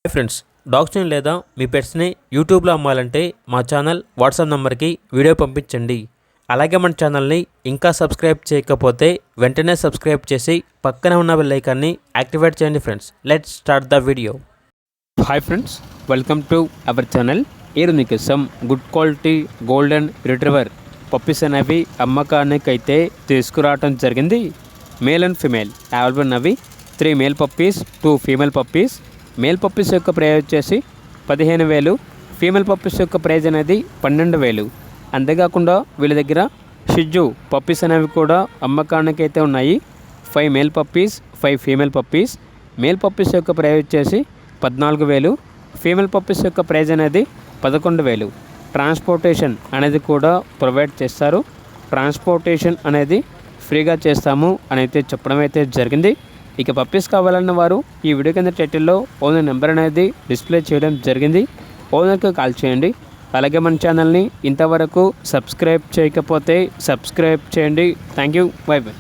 Hi friends, డాగ్స్ని లేదా మీ పెట్స్ని యూట్యూబ్లో అమ్మాలంటే మా ఛానల్ వాట్సాప్ నెంబర్కి వీడియో పంపించండి. అలాగే మన ఛానల్ని ఇంకా సబ్స్క్రైబ్ చేయకపోతే వెంటనే సబ్స్క్రైబ్ చేసి పక్కనే ఉన్న బెల్ ఐకాన్ని యాక్టివేట్ చేయండి. Friends, let's start the video. Hi friends, welcome to our channel. ఈరోజు మీకోసం good quality golden retriever puppies అనేవి అమ్మకానికి అయితే తీసుకురావడం జరిగింది. మేల్ అండ్ ఫిమేల్ అవైలబుల్ ఉన్నవి. 3 male puppies, 2 female puppies. Male puppies యొక్క ప్రైజ్ వచ్చేసి 15,000, ఫీమేల్ పప్పీస్ యొక్క ప్రైజ్ అనేది 12,000. అంతేకాకుండా వీళ్ళ దగ్గర షిజ్జు పప్పీస్ అనేవి కూడా అమ్మకానికి అయితే ఉన్నాయి. 5 male puppies, 5 female puppies. Male puppies యొక్క ప్రైజ్ వచ్చేసి 14,000, ఫీమేల్ పప్పీస్ యొక్క ప్రైజ్ అనేది 11,000. ట్రాన్స్పోర్టేషన్ అనేది కూడా ప్రొవైడ్ చేస్తారు. ట్రాన్స్పోర్టేషన్ అనేది ఫ్రీగా చేస్తాము అని అయితే చెప్పడం అయితే జరిగింది. ఇక పప్పీస్ కావాలన్న వారు ఈ వీడియో కింద టైటిల్లో ఓనర్ నెంబర్ అనేది డిస్ప్లే చేయడం జరిగింది. ఓనర్కి కాల్ చేయండి. అలాగే మన ఛానల్ని ఇంతవరకు సబ్స్క్రైబ్ చేయకపోతే సబ్స్క్రైబ్ చేయండి. Thank you. By by.